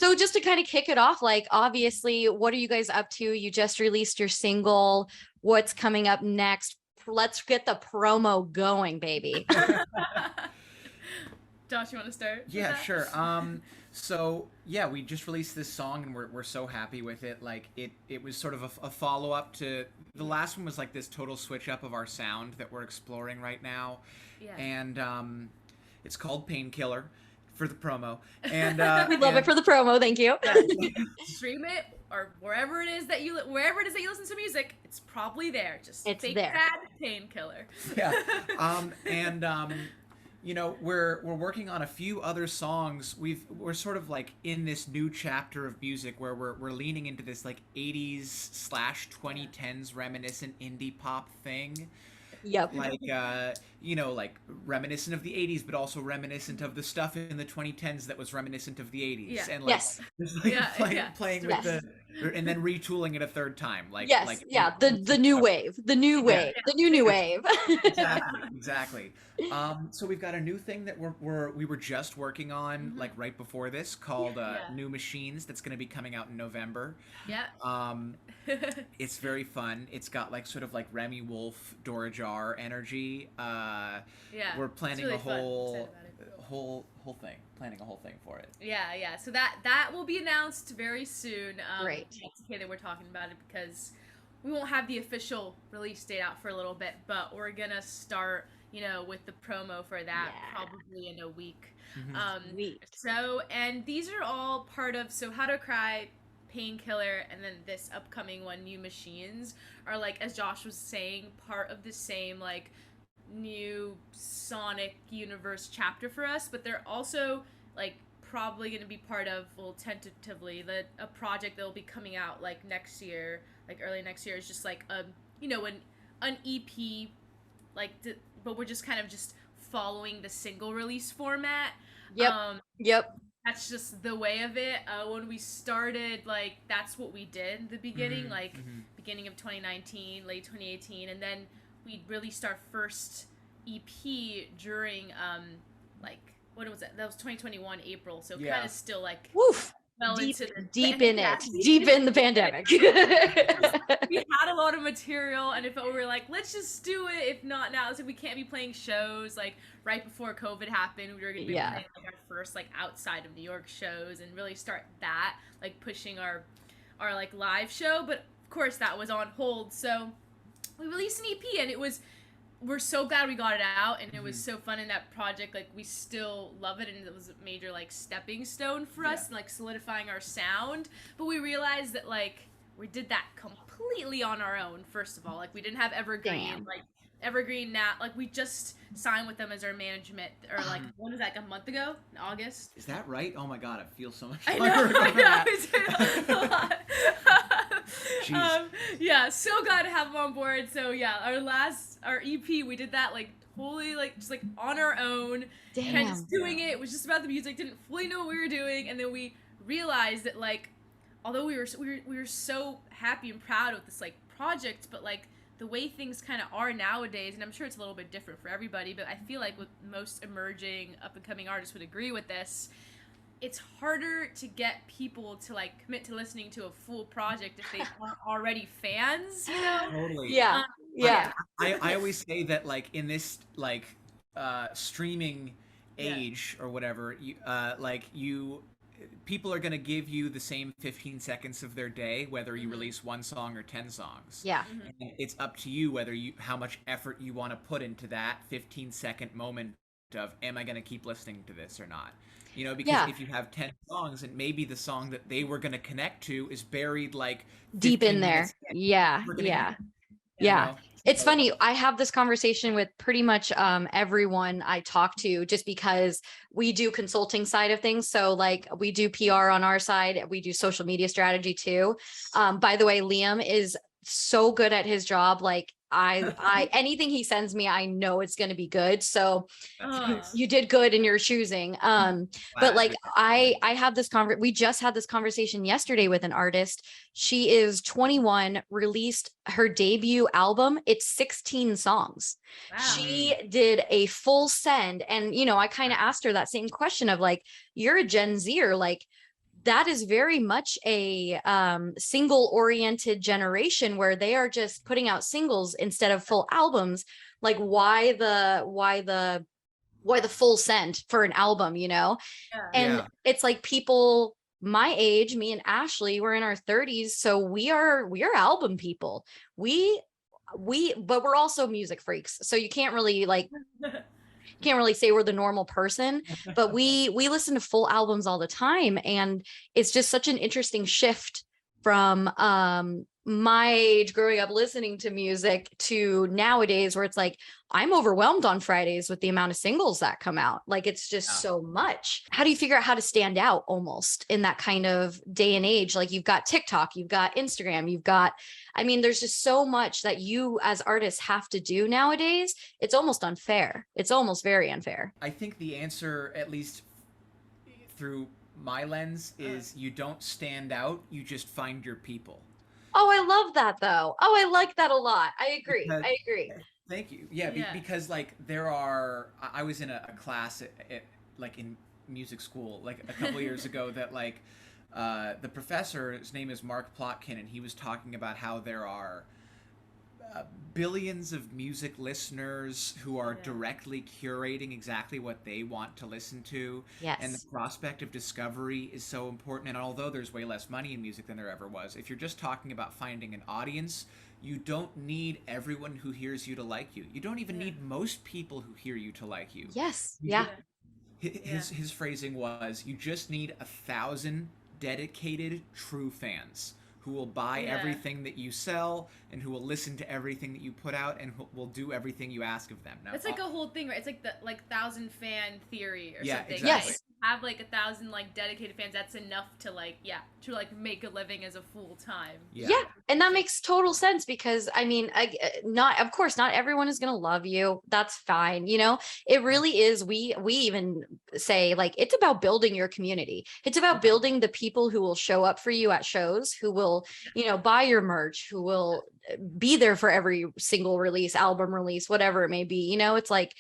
So just to kind of kick it off, like, obviously, what are you guys up to? You just released your single. What's coming up next? Let's get the promo going, baby. Josh, you want to start? Yeah, sure. So yeah, we just released this song and we're so happy with it. Like it was sort of a follow up to the last one was like this total switch up of our sound that we're exploring right now. Yeah. And it's called Painkiller for the promo. And We love it for the promo. Thank you. Stream it or wherever it is that you listen to music. It's probably there. Just It's fake there. that Painkiller. Yeah. You know, we're working on a few other songs. We're sort of like in this new chapter of music where we're leaning into this like 80s/2010s reminiscent indie pop thing. Yep. Like you know, like reminiscent of the 80s but also reminiscent of the stuff in the 2010s that was reminiscent of the 80s. Yeah. And like, Yes. just, like playing Yes. with and then retooling it a third time. Like Yes. like Yeah. The new wave. The new wave. The new wave. Exactly. So we've got a new thing that we were just working on like right before this called New Machines that's going to be coming out in November. Yeah. It's very fun. It's got like sort of like Remy Wolf, Dora Jar energy. Yeah. We're planning really a fun. whole thing. Planning a whole thing for it. Yeah. So that will be announced very soon. Great. It's okay that we're talking about it because we won't have the official release date out for a little bit, but we're gonna start, with the promo for that probably in a week. Sweet. So, and these are all part of How to Cry, Painkiller, and then this upcoming one, New Machines, are like, as Josh was saying, part of the same like new Sonic universe chapter for us, but they're also like probably going to be part of, well, tentatively, a project that will be coming out like next year, like early next year. Is just like an EP, like but we're just kind of just following the single release format. Yep. That's just the way of it. When we started, like, that's what we did in the beginning, beginning of 2019, late 2018, and then we released our first EP during, what was that? That was 2021 April, so kind of still like Woof. well Deep into the in it. Deep in the pandemic. We had a lot of material, and if we were like, let's just do it. If not now, so we can't be playing shows like right before COVID happened. We were gonna be playing like our first like outside of New York shows and really start that, like pushing our like live show. But of course that was on hold. So we released an EP, and we're so glad we got it out, and it was so fun in that project. Like, we still love it, and it was a major like stepping stone for us, and like solidifying our sound. But we realized that like we did that completely on our own. First of all, like we didn't have Evergreen. Damn. Like Evergreen now, like we just signed with them as our management, or like when was that, like a month ago, in August? Is that right? Oh my god, it feels so much I longer know, than that. it's a lot. Jeez. Yeah, so glad to have them on board. So yeah, our EP, we did that like totally like just like on our own. Damn. Kind of just doing it. It was just about the music. Didn't fully know what we were doing, and then we realized that like, although we were so happy and proud of this like project, but like the way things kind of are nowadays, and I'm sure it's a little bit different for everybody, but I feel like with most emerging up and coming artists would agree with this. It's harder to get people to like commit to listening to a full project if they aren't already fans, Totally. Yeah. I always say that like in this like streaming age or whatever, people are going to give you the same 15 seconds of their day whether you release one song or 10 songs. Yeah. And it's up to you how much effort you want to put into that 15-second moment of, am I going to keep listening to this or not? Because if you have 10 songs and maybe the song that they were going to connect to is buried like Deep in there. minutes in, Yeah. It's funny. I have this conversation with pretty much everyone I talk to, just because we do consulting side of things. So like we do PR on our side. We do social media strategy too. By the way, Liam is so good at his job. Like I anything he sends me, I know it's going to be good. So you did good in your choosing. But like I have this we just had this conversation yesterday with an artist. She is 21, released her debut album. It's 16 songs. Wow. She did a full send. And, I kind of asked her that same question of like, you're a Gen Zer, like, that is very much a single oriented generation where they are just putting out singles instead of full albums. Like why the full send for an album, you know? And it's like people my age, me and Ashley, we're in our 30s, so we are album people. But we're also music freaks, so you can't really say we're the normal person, but we listen to full albums all the time, and it's just such an interesting shift from my age growing up listening to music to nowadays, where it's like I'm overwhelmed on Fridays with the amount of singles that come out. Like it's just so much. How do you figure out how to stand out almost in that kind of day and age? Like you've got TikTok, you've got Instagram, you've got, I mean, there's just so much that you as artists have to do nowadays. It's almost unfair. It's almost very unfair. I think the answer, at least through my lens, is you don't stand out, you just find your people. Oh, I love that though. Oh, I like that a lot. I agree. I agree. Thank you. Yeah, because like I was in a class like in music school like a couple years ago that like the professor, his name is Mark Plotkin, and he was talking about how there are billions of music listeners who are directly curating exactly what they want to listen to. Yes. And the prospect of discovery is so important. And although there's way less money in music than there ever was, if you're just talking about finding an audience, you don't need everyone who hears you to like you. You don't even need most people who hear you to like you. Yes. His phrasing was, you just need 1,000 dedicated true fans who will buy everything that you sell and who will listen to everything that you put out and who will do everything you ask of them. Now, it's like a whole thing, right? It's like the 1,000 fan theory or something. Exactly. Yes. Like, have like 1,000 like dedicated fans. That's enough to like make a living as a full time. Yeah, and that makes total sense because I mean, of course, not everyone is gonna love you. That's fine. You know, it really is. We even say like it's about building your community. It's about building the people who will show up for you at shows, who will buy your merch, who will be there for every single release, album release, whatever it may be. You know, it's like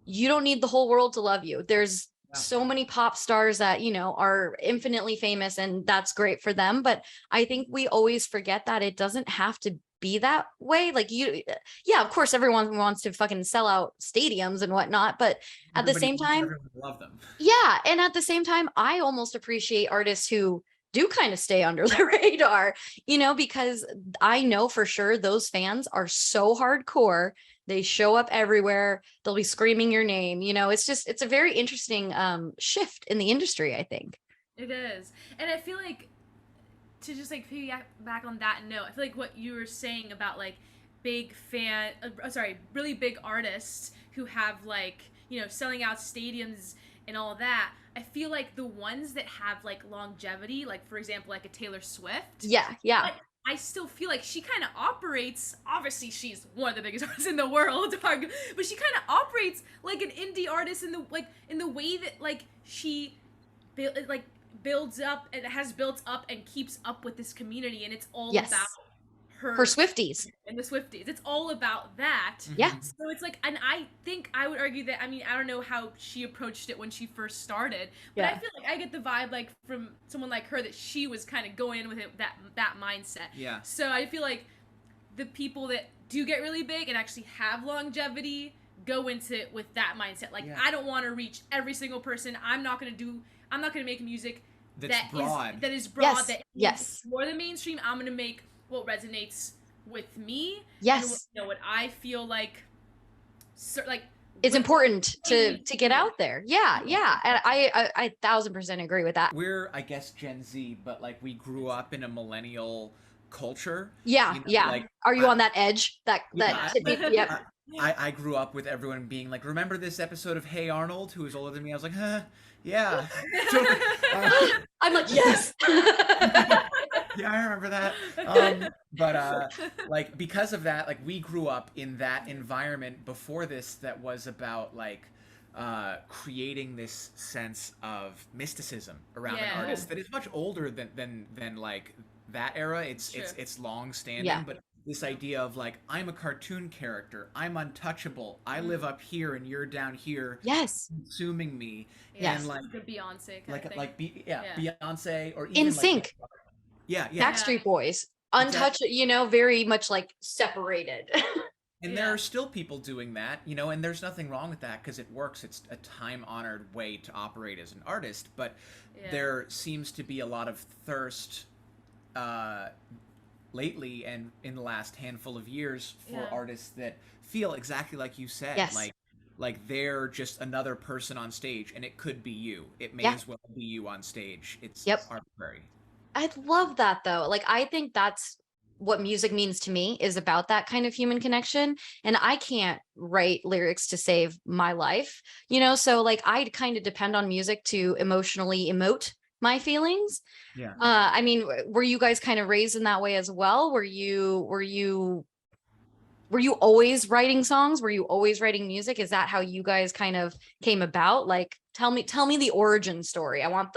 you don't need the whole world to love you. There's so many pop stars that are infinitely famous, and that's great for them, but I think we always forget that it doesn't have to be that way. Like of course everyone wants to fucking sell out stadiums and whatnot, but at the same time, love them. And at the same time, I almost appreciate artists who do kind of stay under the radar, because I know for sure those fans are so hardcore. They show up everywhere. They'll be screaming your name. It's a very interesting shift in the industry, I think. It is. And I feel like, to just like piggyback back on that note, I feel like what you were saying about like really big artists who have like, selling out stadiums and all that, I feel like the ones that have like longevity, like for example, like a Taylor Swift. Yeah. I still feel like she kind of operates, obviously she's one of the biggest artists in the world, but she kind of operates like an indie artist in the way that like she builds up and has built up and keeps up with this community, and it's all about her Swifties and the Swifties. It's all about that. Yeah. So it's like, and I think I would argue that, I mean, I don't know how she approached it when she first started, but I feel like I get the vibe like from someone like her that she was kind of going in with it, that mindset. Yeah. So I feel like the people that do get really big and actually have longevity go into it with that mindset. Like, I don't want to reach every single person. I'm not going to make music that is broad, that is more than mainstream. I'm going to make what resonates with me. Yes. And what I feel like it's important to get out there. Yeah. And I 1,000% agree with that. We're, I guess, Gen Z, but like we grew up in a millennial culture. Yeah. Like, are you on that edge? Yep. I grew up with everyone being like, remember this episode of Hey Arnold? Who was older than me? I was like, huh, yeah. I'm like, yes. Yeah, I remember that. But like because of that, like we grew up in that environment before this that was about like creating this sense of mysticism around an artist that is much older than like that era. It's long standing, but this idea of like, I'm a cartoon character, I'm untouchable, I live up here and you're down here Yes. consuming me. Yeah, And like the Beyonce kind of thing. yeah, Beyonce, or In even like sync. yeah, Backstreet Boys. Untouched, exactly. you know, very much like separated. And there are still people doing that, you know, and there's nothing wrong with that because it works. It's a time-honored way to operate as an artist, but there seems to be a lot of thirst lately and in the last handful of years for artists that feel exactly like you said, Yes. like they're just another person on stage, and it could be you. It may as well be you on stage. It's arbitrary. I love that though. Like, I think that's what music means to me, is about that kind of human connection. And I can't write lyrics to save my life, you know? So like, I kind of depend on music to emotionally emote my feelings. Yeah. I mean, were you guys kind of raised in that way as well? Were you always writing songs? Were you always writing music? Is that how you guys kind of came about? Like, tell me the origin story. I want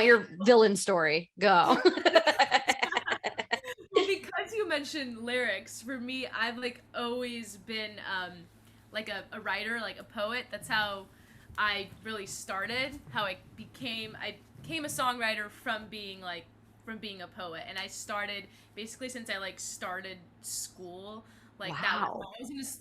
your villain story. Go. Well, because you mentioned lyrics, for me, I've like always been like a writer, like a poet. That's how I really started. How I became a songwriter from being a poet. And I started basically since I like started school. Like that was, I was in this,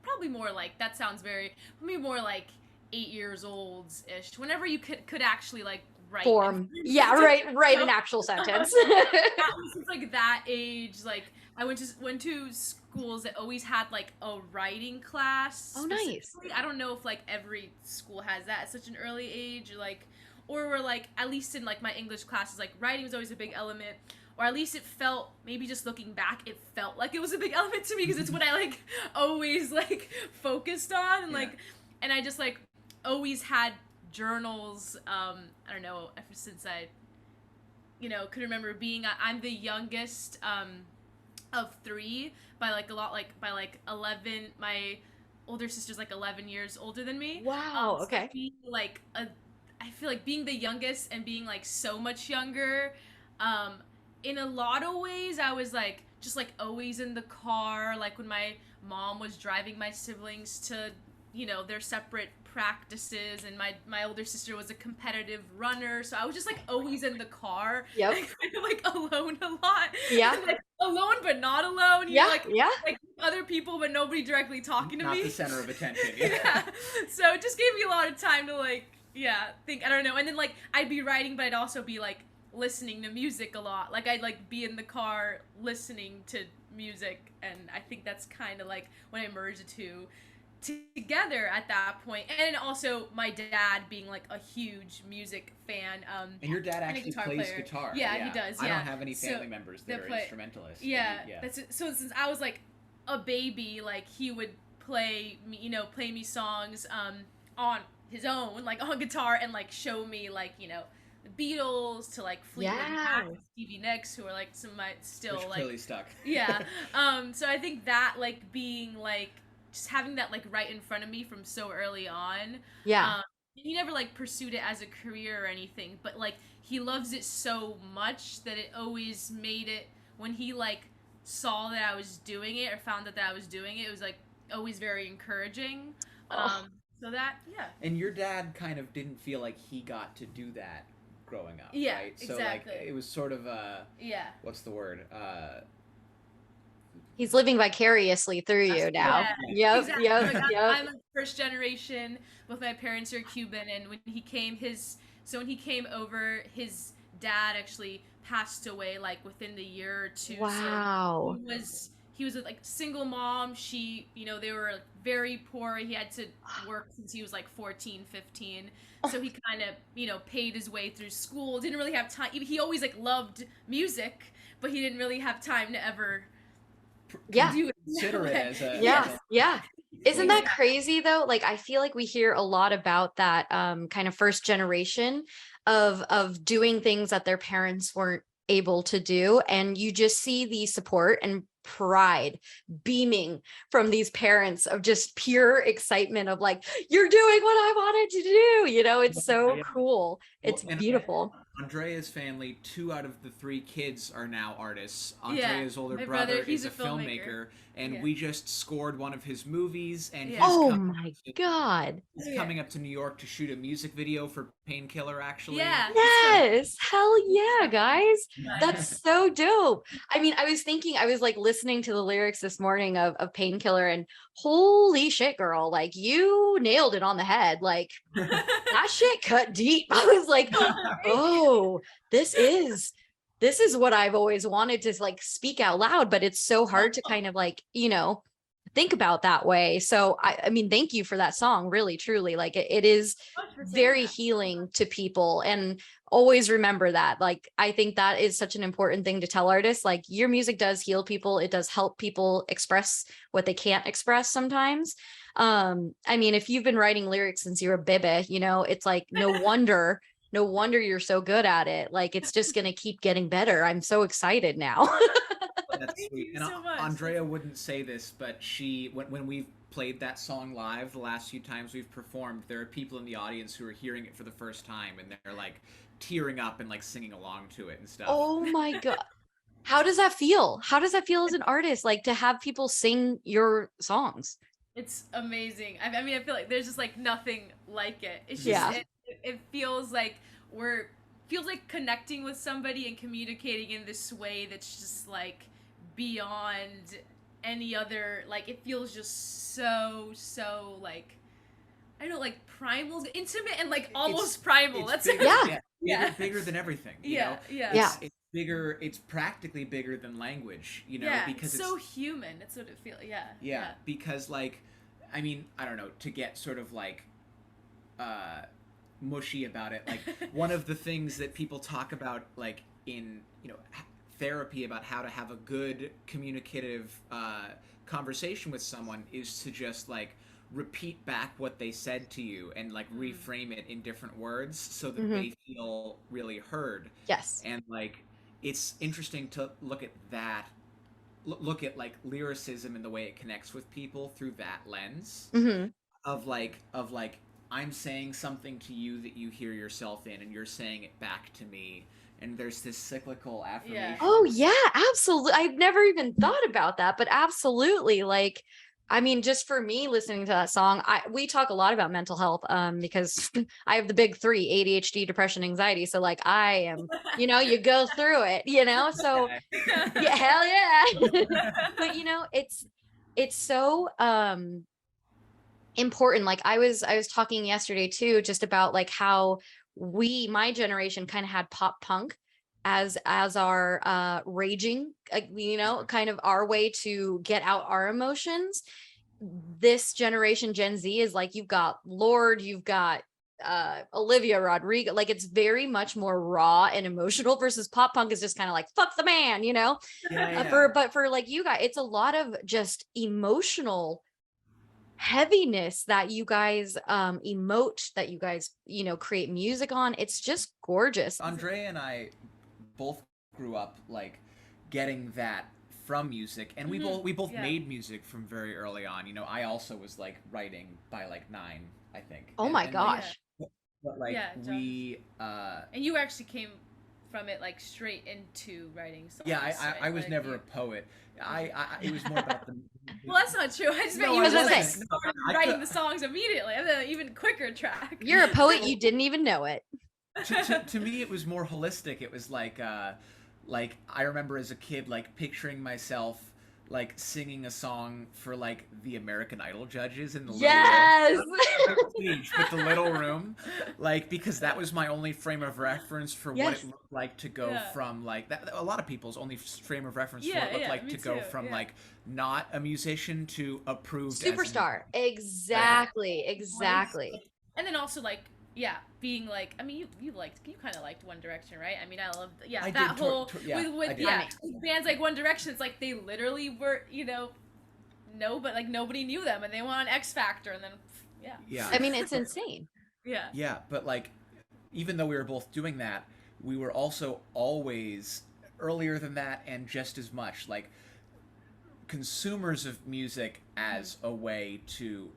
probably more like, that sounds very, maybe more like 8 years old ish. Whenever you could actually like write form. Yeah, write an actual sentence. That was like that age. Like I went to schools that always had like a writing class. Oh, nice. I don't know if like every school has that at such an early age, like, or were like, at least in like my English classes, like writing was always a big element. Or at least it felt, maybe just looking back, it felt like it was a big element to me because it's what I like always like focused on, and like, and I just like always had journals. I don't know, ever since I, you know, could remember being. I'm the youngest of 3 by like a lot, like by like 11. My older sister's like 11 years older than me. Wow. Okay. So being like I feel like being the youngest and being like so much younger. In a lot of ways, I was like just like always in the car, like when my mom was driving my siblings to, you know, their separate practices, and my older sister was a competitive runner, so I was just like always in the car. Yep. And kind of like alone a lot. Yeah. And, like, alone but not alone. You know, like other people but nobody directly talking to me. Not the center of attention. Yeah. So it just gave me a lot of time to like think. I don't know. And then like I'd be writing, but I'd also be like listening to music a lot. Like I'd like be in the car listening to music, and I think that's kind of like when I merged the two together at that point. And also my dad being like a huge music fan. And your dad actually plays guitar. Yeah, he does. I don't have any family members that are instrumentalists. Yeah. That's it. So since I was like a baby, like he would play me songs on his own, like on guitar, and like show me like, you know, the Beatles to like Fleetwood Mac, Stevie Nicks, who are like some of my still which like clearly stuck. Yeah. So I think that like being like just having that like right in front of me from so early on. Yeah. He never like pursued it as a career or anything, but like he loves it so much that it always made it, when he like saw that I was doing it or found that I was doing it, it was like always very encouraging. So that, And your dad kind of didn't feel like he got to do that growing up, right? So exactly. like it was sort of what's the word? He's living vicariously through you now. Yep. Exactly. Yep. Like, yep. I'm first generation. Both my parents are Cuban, and when he came over, his dad actually passed away like within the year or two. Wow. So he was like single mom. She, you know, they were like, very poor. He had to work since he was like 14, 15. So he kind of, you know, paid his way through school. Didn't really have time. He always like loved music, but he didn't really have time to ever consider it as a yeah. Isn't that crazy though? Like I feel like we hear a lot about that kind of first generation of doing things that their parents weren't able to do, and you just see the support and pride beaming from these parents of just pure excitement of like, you're doing what I wanted to do, you know. It's so cool. It's beautiful. Andrea's family, 2 out of the 3 kids are now artists. Andrea's older my brother he's is a filmmaker, and Yeah. we just scored one of his movies, and Yeah. Oh my God. he's coming up to New York to shoot a music video for Painkiller, actually. Yeah. Yes. Hell yeah, guys. That's so dope. I mean, I was like listening to the lyrics this morning of Painkiller, and holy shit, girl, like you nailed it on the head. Like that shit cut deep. I was like, oh, this is what I've always wanted to like speak out loud, but it's so hard to kind of like, think about that way. So I mean, thank you for that song, really, truly. Like it is very healing to people, and always remember that. Like, I think that is such an important thing to tell artists. Like, your music does heal people. It does help people express what they can't express sometimes. I mean, if you've been writing lyrics since you're a baby, it's like no wonder you're so good at it. Like, it's just going to keep getting better. I'm so excited now. That's sweet. And so much. Andrea wouldn't say this, but when we've played that song live the last few times we've performed, there are people in the audience who are hearing it for the first time, and they're like tearing up and like singing along to it and stuff. Oh my God. How does that feel? How does that feel as an artist, like to have people sing your songs? It's amazing. I mean, I feel like there's just like nothing like it. It's just, it feels like connecting with somebody and communicating in this way that's just like beyond any other, like it feels just so like, I don't know, like primal, intimate, and like almost primal. That's bigger, it. Bigger than everything. It's bigger. It's practically bigger than language. Because it's so human. That's what it feels. Yeah, because like, I mean, I don't know, to get sort of like mushy about it, like one of the things that people talk about like in therapy about how to have a good communicative conversation with someone is to just like repeat back what they said to you and like reframe it in different words so that they feel really heard. Yes. And like, it's interesting to look at that, look at like lyricism and the way it connects with people through that lens of like I'm saying something to you that you hear yourself in, and you're saying it back to me, and there's this cyclical affirmation. Oh yeah, absolutely. I've never even thought about that, but absolutely. Like, I mean, just for me listening to that song, we talk a lot about mental health because I have the big 3: ADHD, depression, anxiety. So like I am, you go through it, so yeah, hell yeah. But it's so important. Like I was talking yesterday too, just about like how my generation kind of had pop punk as our raging, kind of our way to get out our emotions. This generation, Gen Z, is like, you've got Lorde, you've got Olivia Rodrigo. Like, it's very much more raw and emotional, versus pop punk is just kind of like, fuck the man, but for like you guys, it's a lot of just emotional heaviness that you guys emote, that you guys create music on. It's just gorgeous. Andrea and I both grew up like getting that from music, and we both made music from very early on. I also was like writing by like 9, I think. Oh my gosh. But like we and you actually came from it like straight into writing songs. I was never a poet. It was more about the well, that's not true. I just meant you was writing the songs immediately, and then even quicker track. You're a poet, you didn't even know it. To me, it was more holistic. It was like I remember as a kid like picturing myself like singing a song for like the American Idol judges in the with the little room, like, because that was my only frame of reference for what it looked like to go from like that. A lot of people's only frame of reference for what it looked like to go from like not a musician to approved superstar. Exactly. And then also like being like, I mean, you kind of liked One Direction, right? I mean, I love that whole with bands like One Direction. It's like they literally were, but like nobody knew them, and they went on X Factor, and then I mean, it's insane. But like, even though we were both doing that, we were also always earlier than that, and just as much like consumers of music as a way to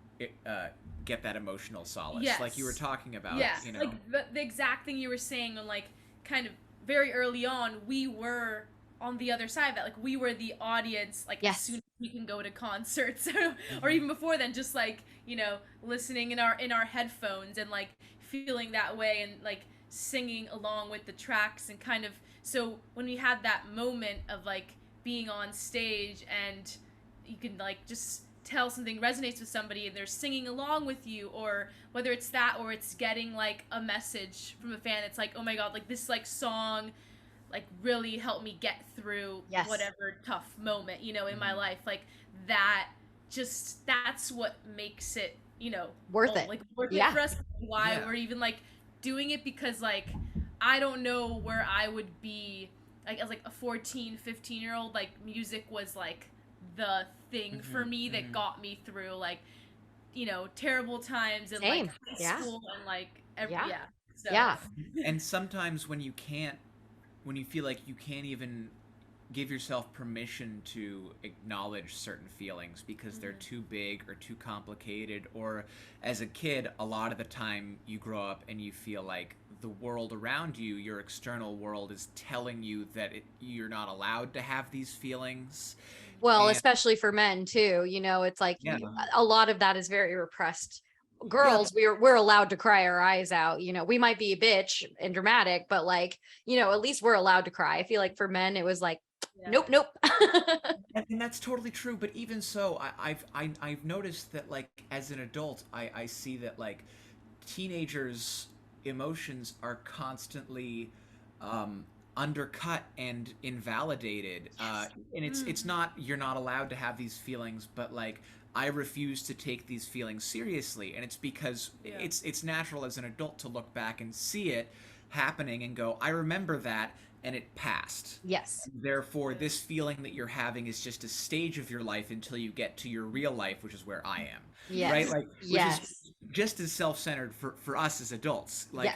get that emotional solace, like you were talking about. Like the exact thing you were saying on like kind of very early on, we were on the other side of that. Like we were the audience, like as soon as we can go to concerts or even before then, just like, you know, listening in our headphones and like feeling that way and like singing along with the tracks and kind of, so when we had that moment of like being on stage and you can like just tell something resonates with somebody and they're singing along with you, or whether it's that or it's getting like a message from a fan, it's like, oh my god, like this like song like really helped me get through whatever tough moment, you know, in my life. Like that, just that's what makes it, you know, worth it. Like worth it for us. Why we're even like doing it, because like I don't know where I would be like as like a 14-15-year-old. Like music was like the thing for me that got me through like, you know, terrible times and like high school and like so. And sometimes when you feel like you can't even give yourself permission to acknowledge certain feelings because they're too big or too complicated, or as a kid, a lot of the time you grow up and you feel like the world around you, your external world, is telling you that you're not allowed to have these feelings. Well, especially for men too, you know, it's like a lot of that is very repressed. Girls, we're allowed to cry our eyes out, you know, we might be a bitch and dramatic, but like, you know, at least we're allowed to cry. I feel like for men, it was like, nope. And that's totally true. But even so, I've noticed that like as an adult, I see that like teenagers' emotions are constantly undercut and invalidated. And it's not, you're not allowed to have these feelings, but like I refuse to take these feelings seriously, and it's because it's natural as an adult to look back and see it happening and go, I remember that, and it passed. Yes. Therefore, this feeling that you're having is just a stage of your life until you get to your real life, which is where I am. Yes. Right? Like, which is just as self-centered for us as adults. Like,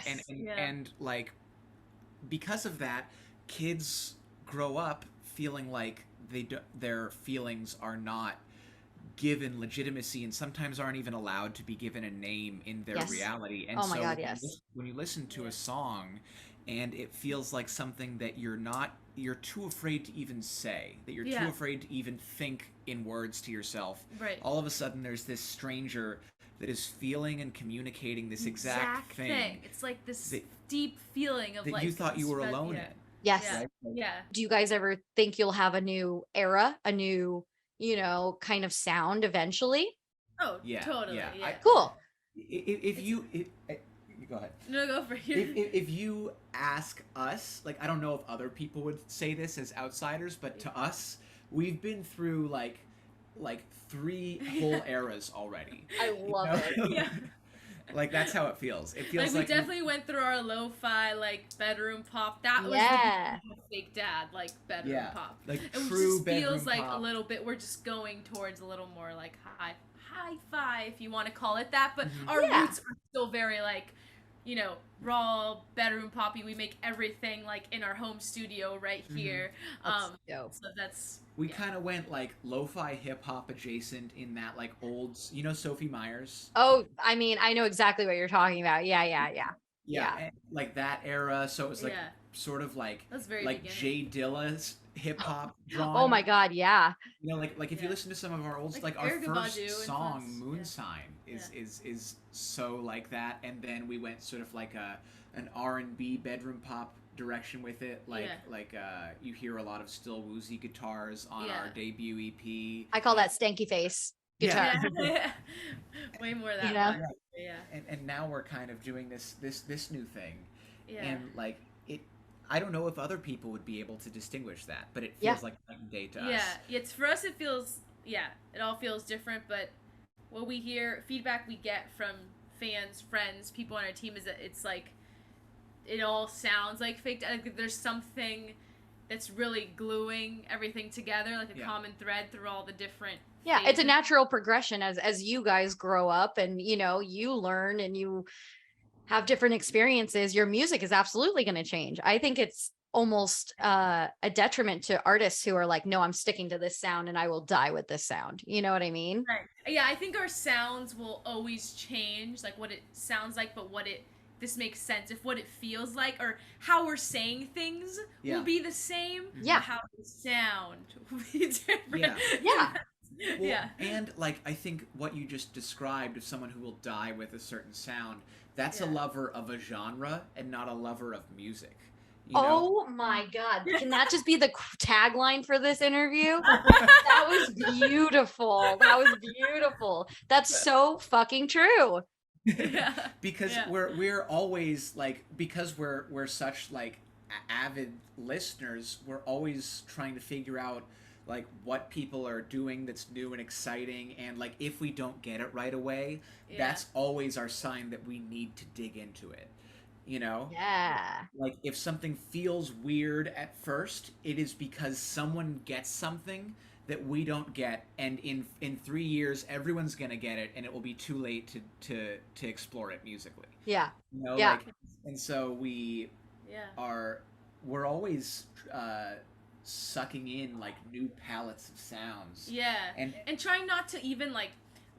and like, because of that, kids grow up feeling like their feelings are not given legitimacy, and sometimes aren't even allowed to be given a name in their reality. And when you listen to a song and it feels like something that you're too afraid to even say, that you're too afraid to even think in words to yourself, all of a sudden there's this stranger that is feeling and communicating this exact thing. It's like this deep feeling of that like you thought you were alone in. Yes. Right? Do you guys ever think you'll have a new era, a new, you know, kind of sound eventually? Oh, totally. Cool. If you go ahead. No, go for you. If you ask us, like, I don't know if other people would say this as outsiders, but to us, we've been through like 3 whole eras already. I love it. Yeah. Like that's how it feels. It feels like we definitely went through our lo-fi like bedroom pop. That was the fake dad like bedroom pop. Like it true just feels like pop. A little bit. We're just going towards a little more like hi-fi, if you want to call it that. But our roots are still very like, you know, raw bedroom poppy. We make everything like in our home studio right here. So that's. We kind of went like lo-fi hip hop adjacent in that like old, you know, Sophie Myers. Oh, I mean, I know exactly what you're talking about. Yeah. Like that era. So it was like sort of like Jay Dilla's hip hop drawing. Oh my God, yeah. You know, like if you listen to some of our old, like our first song, Moon Sign, is so like that, and then we went sort of like an R&B bedroom pop direction with it, like you hear a lot of still woozy guitars on our debut EP. I call that stanky face guitar. Way more of that. You know? And now we're kind of doing this new thing, and like it. I don't know if other people would be able to distinguish that, but it feels like night and day to us. Yeah, it's for us. It feels it all feels different, but what we hear, feedback we get from fans, friends, people on our team is that it's like it all sounds like fake. Like there's something that's really gluing everything together, like a common thread through all the different. Yeah, phases. It's a natural progression as you guys grow up and you know you learn and you have different experiences. Your music is absolutely going to change. I think it's almost a detriment to artists who are like, no, I'm sticking to this sound and I will die with this sound. You know what I mean? Right. Yeah, I think our sounds will always change, like what it sounds like, but this makes sense, if what it feels like or how we're saying things will be the same, how we sound will be different. Yeah. And like I think what you just described of someone who will die with a certain sound, that's a lover of a genre and not a lover of music. You know? Oh my God. Can that just be the tagline for this interview? That was beautiful. That was beautiful. That's so fucking true. Because we're always like, because we're such like avid listeners, we're always trying to figure out like what people are doing that's new and exciting, and like if we don't get it right away, that's always our sign that we need to dig into it. You know? Yeah. Like if something feels weird at first, it is because someone gets something that we don't get, and in 3 years everyone's gonna get it, and it will be too late to explore it musically. Yeah. You know, Yeah. like, and so we're always sucking in like new palettes of sounds. Yeah. And trying not to even like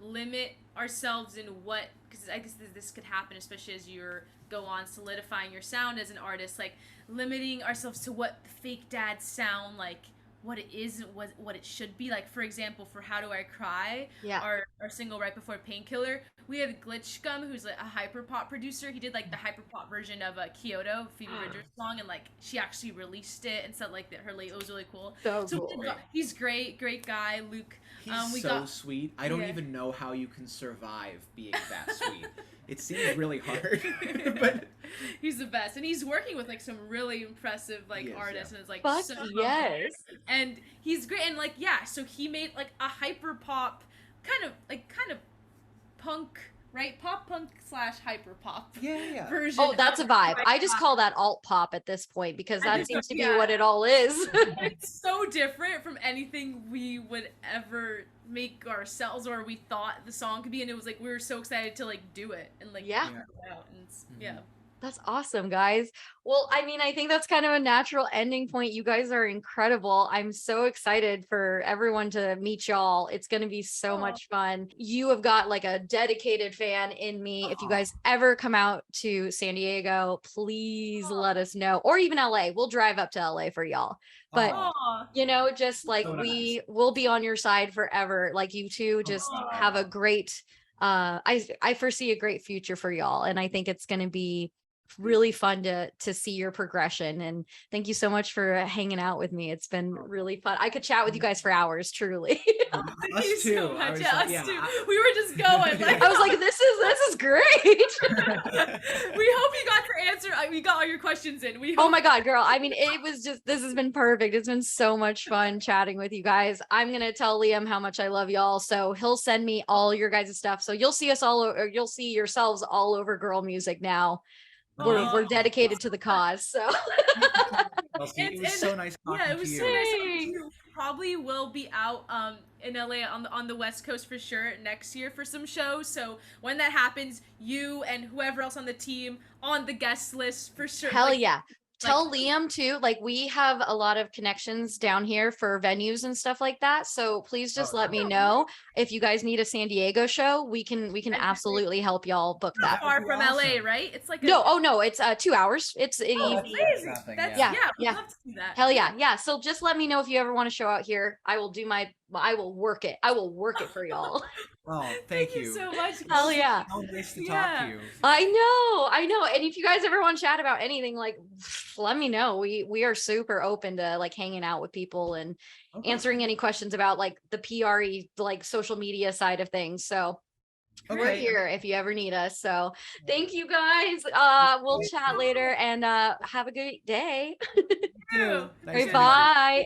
limit ourselves in what, because I guess this could happen, especially as you're go on solidifying your sound as an artist, like limiting ourselves to what fake dads sound like, what it isn't, what it should be. Like, for example, for How Do I Cry, our single right before Painkiller, we had Glitchgum, who's like a hyperpop producer. He did like the hyperpop version of Kyoto, Phoebe Bridgers' song, and like she actually released it and said like that her late, it was really cool. So cool. He's great guy, Luke. He's so sweet. I don't even know how you can survive being that sweet. It seems really hard, but he's the best, and he's working with like some really impressive like artists, and it's like so yes, and he's great, and like so he made like a hyper pop kind of punk, right? Pop punk / hyper pop version. Oh, that's a vibe. I just call that alt pop at this point, because that seems to be what it all is. It's so different from anything we would ever make ourselves, or we thought the song could be, and it was like we were so excited to like do it and like put it out, and it's, That's awesome, guys. Well, I mean, I think that's kind of a natural ending point. You guys are incredible. I'm so excited for everyone to meet y'all. It's going to be so much fun. You have got like a dedicated fan in me. If you guys ever come out to San Diego, please let us know, or even LA. We'll drive up to LA for y'all. But you know, just like So we will be on your side forever. Like you two just have a great, I foresee a great future for y'all. And I think it's going to be really fun to see your progression, and thank you so much for hanging out with me. It's been really fun. I could chat with you guys for hours, truly. Thank you so much. Us too. We were just going like, I was like, this is great. We hope you got your answer. We got all your questions in. Oh my God, girl. I mean, it was just, this has been perfect. It's been so much fun chatting with you guys. I'm going to tell Liam how much I love y'all, so he'll send me all your guys' stuff. So you'll see us all, or you'll see yourselves all over Girl Music now. We're dedicated to the cause. So it was so nice talking to you. It was so nice talking to you. Probably will be out in LA on the West Coast for sure next year for some shows. So when that happens, you and whoever else on the team on the guest list for sure. Hell yeah. Tell Liam too, like we have a lot of connections down here for venues and stuff like that. So please just let me know if you guys need a San Diego show. We can absolutely help y'all book that. Far from LA, right? It's like no, it's 2 hours. It's easy. Amazing. We'd love to do that. Hell yeah. Yeah. So just let me know if you ever want to show out here. I will work it. I will work it for y'all. Oh, thank you so much. Hell yeah. So nice to talk to you. I know. And if you guys ever want to chat about anything, like let me know. We are super open to like hanging out with people and answering any questions about like the PRE, like social media side of things. So we're here if you ever need us. So thank you guys. We'll chat later, and have a great day. Thank you. Bye.